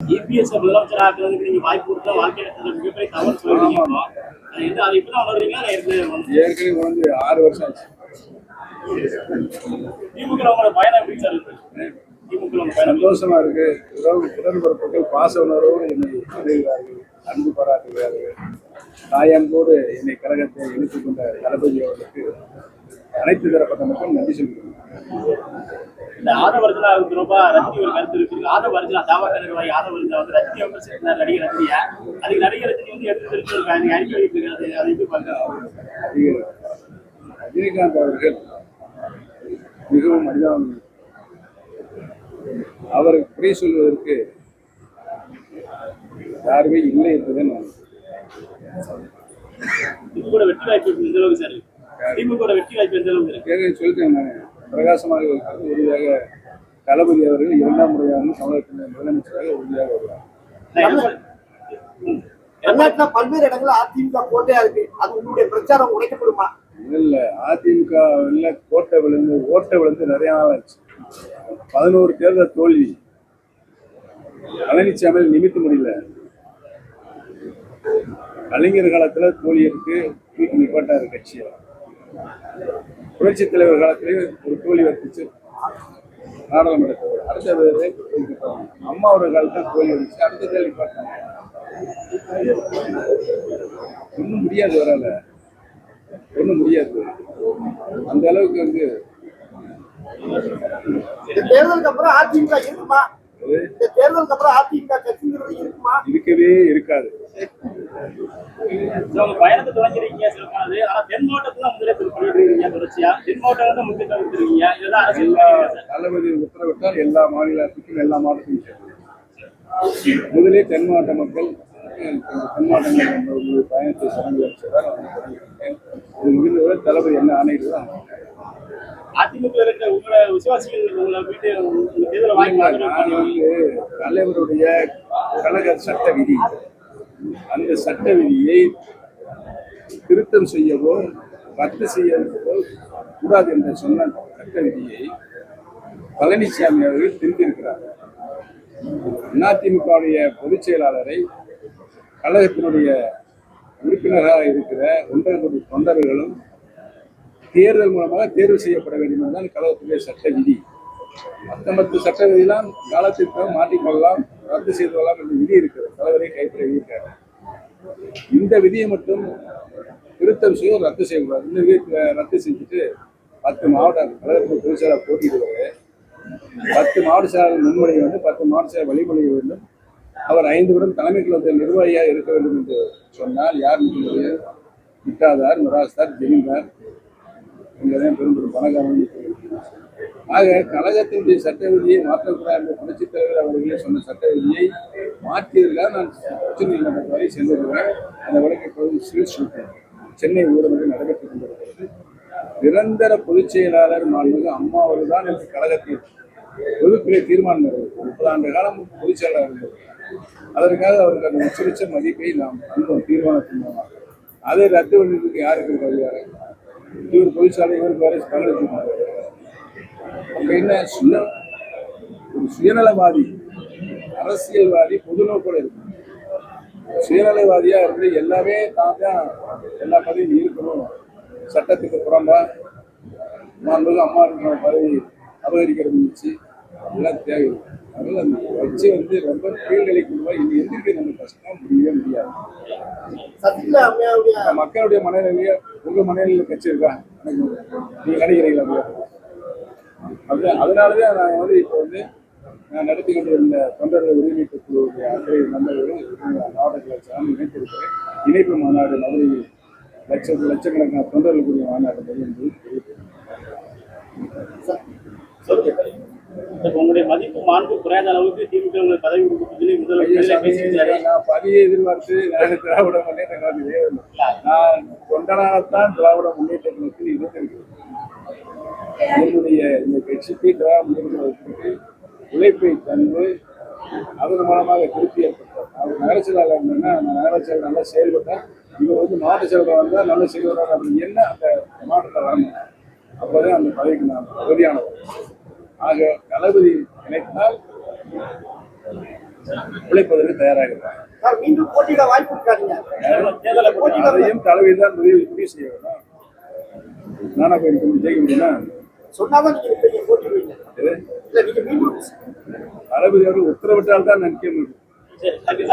EPS முதலமைச்சர் ஆக்குறதுக்கு நீங்க வாய்ப்பு கொடுத்தா வாழ்க்கையில மிகப்பெரிய தவறு சொல்லிருக்கீங்க. அதை இப்பதான் உணர்றீங்களா? ஏற்கனவே வந்து 6 வருஷம் ஆச்சு. திமுக உங்களோட பயணம் எப்படி சார் இருக்கு? திமுக சந்தோஷமா இருக்கு. உடன்பிறப்புகள் பாச உணர்வோடு என்னை அடைகிறார்கள், அன்பு பாராட்டுகிறார்கள். தாயன்போடு என்னை கழகத்தை இணைத்துக் கொண்ட தளபதி அவர்களுக்கு அனைத்து தரப்பட்ட மக்கள் நன்றி சொல்கிறேன். இந்த ஆதவர்ஜனா ரொம்ப ரஜினி ஒரு கருத்து இருக்கு. ஆதவர்ஜனா தாவக நிர்வாகி ஆதவர்ஜனா வந்து ரஜினி அவங்க நடிகர் ரஜினியா அதுக்கு நடிகர் ரஜினி வந்து எடுத்து தெரிஞ்சிருக்காங்க. அறிக்கை வைக்கிறது அதை எப்படி பார்க்க? ரஜினிகாந்த் அவர்கள் மிகவும் மனிதானவர். அவரை குறை சொல்வதற்கு யாருமே இல்லை என்பதை நான் திமுக வெற்றி வாய்ப்பு எந்த அளவுக்கு சார்? திமுக வெற்றி வாய்ப்பு எந்த அளவுக்கு சொல்லிட்டேன். நான் பிரகாசமாக உறுதியாக தளபதி அவர்கள் 2ஆம் முறையாக தமிழகத்தின் முதலமைச்சராக உறுதியாக வருவார். தமிழ்நாட்டுல பல்வேறு இடங்கள்ல அதிமுக கோட்டையா இருக்கு. அது உங்களுடைய பிரச்சாரம் உடைக்கப்படுமா? இல்ல, அதிமுக கோட்டை விழுந்து ஓட்டை விழுந்து நிறைய நாள் ஆச்சு. 11 தேர்தல் தோல்வி. பழனிசாமி நிமித்த முடியல. கலைஞர் காலத்துல தோல்வி இருக்கு, தூக்கி நிப்பாட்டாரு கட்சியை. புரட்சி தலைவர் காலத்திலேயே ஒரு தோல்வி வந்துச்சு நாடாளுமன்றத்தில். அடுத்தது அம்மாவோட காலத்தில் தோல்வி வந்துச்சு, அடுத்த தேர்தல் நிப்பாட்டாங்க. ஒன்றும் முடியாது, வரால ஒன்றும் முடியாது. அந்த அளவுக்கு வந்து தேர்தலுக்கு அப்புறம் அதிமுக இருக்குமா? தேர்தலுக்கு அப்புறம் அதிமுக கட்சிங்கிறது இருக்குமா? இருக்கவே இருக்காது. பயணத்தை தொடங்கிருக்கீங்க சொல்றாது. ஆனா தென் மாவட்டத்துல முதலில் பண்ணிருக்கீங்க. தொடர்ச்சியா தென் மாவட்டம் வந்து முக்கியத்துவம் கொடுத்துருக்கீங்க. இதெல்லாம் அரசியல் தளபதி உத்தரவிட்டால் எல்லா மாநிலத்துக்கும் எல்லா மாவட்டத்தையும் முதலே தென் மாவட்ட மக்கள் தென் மாவட்டங்கள் பயணத்தை தொடங்கி வச்சதால் தொடங்கியிருக்கேன். தளபதி என்ன ஆணையிடுதோ அதிமுக இருக்கிற உங்களை விசுவாசிகள் உங்களை வீட்டு தேர்தலை வாங்கி தலைவருடைய கழக சட்ட விதி, அந்த சட்ட விதியை திருத்தம் செய்யவோ ரத்து செய்யவோ கூடாது என்று சொன்ன சட்ட விதியை பழனிசாமி அவர்கள் திருத்தியிருக்கிறார். அதிமுகவுடைய பொதுச் செயலாளரை கழகத்தினுடைய உறுப்பினராக இருக்கிற 1.5 கோடி தொண்டர்களும் தேர்தல் மூலமாக தேர்வு செய்யப்பட வேண்டும் என்றால் கழகத்துடைய சட்ட விதி. மற்ற சட்ட விதியெல்லாம் காலத்திற்கு மாற்றிக்கொள்ளலாம், ரத்து செய்து கொள்ளலாம் என்ற விதி இருக்கிறது. தலைவரை கைப்பற்ற இருக்கிறார். இந்த விதியை மட்டும் திருத்தம் செய்ய ரத்து செய்யக்கூடாது. இந்த விதியை ரத்து செஞ்சுட்டு 10 மாவட்ட கழகத்துக்கு பொதுச் செயலாளர் போட்டியிடுவார். 10 மாவட்ட செயலாளர் முன்மொழிய வேண்டும், 10 மாவட்ட செயலாளர் வழிமொழிய வேண்டும். அவர் 5 வருடம் தலைமை கழகத்தை நிர்வாகியாக இருக்க வேண்டும் என்று சொன்னால் யார் விட்டாதார், மிராஸ்தார், ஜெமீன்தார் என்பதையும் பெரும்பெரும் பணக்காரன். ஆக கழகத்தினுடைய சட்ட விதியை மாற்றக்கூடாது என்ற புரட்சித் தலைவர் அவர்களே சொன்ன சட்ட விதியை மாற்றியதற்காக நான் உச்சநீதிமன்றத்தை வரை சென்றிருக்கிறேன். அந்த வழக்கை சிவில் சூட்டேன். சென்னை ஊரடங்கு நடைபெற்றுக் கொண்டிருக்கிறது. நிரந்தர பொதுச் செயலாளர் மாண்புமிகு அம்மா அவர்கள் தான் எனக்கு கழகத்தில் பொதுக்குறை தீர்மானம் நிறைவேற்று 30 ஆண்டு காலம் பொதுச் செயலாளர் இருந்தது. அதற்காக அவருக்கு அந்த உச்சரிச்ச மதிப்பை நாம் அந்த தீர்மானத்தின் மூலமாக அதை ரத்து பண்ணுறதுக்கு யாருக்கு இருக்காரு? இவர் பொதுச்சாலை இவருக்கு வேற பங்களிப்பு. அப்ப என்ன ஒரு சுயநலவாதி அரசியல்வாதி பொது நோக்கோடு இருக்கு. சுயநலவாதியா இருந்து எல்லாமே தான் தான் எல்லா பதவியும் இருக்கணும், சட்டத்துக்கு புறம்பா மாண்புமிகு அம்மா இருக்கிற பதவி அபகரிக்கிறது வச்சு எல்லாம் தேவையில்லை. அதனால அந்த வச்சு வந்து ரொம்ப கீழ்நிலைக்குள்ள இனி எந்திரிக்க நம்ம கஷ்டம் முடியவே முடியாது. மக்களுடைய மனநிலைய உங்க மனநிலையில கட்சி இருக்கா? நீங்க நினைக்கிறீங்களா? அதனாலதான் நான் வந்து இப்போ வந்து நான் நடத்தி கொண்டிருந்த தொண்டர்கள் உரிமை குழுவுடைய அன்றைய நண்பர்களும் மாவட்ட கட்சியாக இணைத்திருக்கிறேன். இணைப்பு மாநாடு மதுரையில் லட்சக்கணக்கான தொண்டர்களுக்குரிய மாநாடு என்பது உங்களுடைய மதிப்பு மாண்பு குறையாத அளவுக்கு திமுக உங்களுக்கு பதவி கொடுத்து நான் பதவியை எதிர்பார்த்து நான் திராவிட முன்னேற்ற கழகத்தில் நான் தொண்டனாகத்தான் திராவிட முன்னேற்ற கழகத்தில் இருந்திருக்கிறேன். என்னுடைய இந்த கட்சிக்கு திராவிட முன்னேற்ற கழகத்திற்கு உழைப்பை தந்து அதன் மூலமாக திருப்தி ஏற்பட்டார். அவர் நகர செயலாளர் இருந்தேன்னா அந்த நகர செயலர் நல்லா செயல்பட்டார். இவர் வந்து மாவட்ட செயலராக வந்தால் நல்ல செயல்படுறார் அப்படின்னு என்ன அந்த மாவட்டத்தில் வரணும். அப்போதான் அந்த பதவிக்கு நான் தகுதியானவர். ஆக தளபதி நினைத்தால் உழைப்பதற்கு தயாராக இருக்காங்க. சார் மீண்டும் போட்டியிட வாய்ப்பு இருக்காதீங்க. தேர்தலை போட்டி அதையும் தலைமை தான் முடிவு செய்ய வேணும். நானா போய் ஜெயிக்க முடியுமா? சொன்னாதான் நீங்க போட்டிடுவீங்க. இல்ல நீங்க மீண்டும் தளபதி அவர்கள் உத்தரவிட்டால் தான் நிற்க முடியும். சரி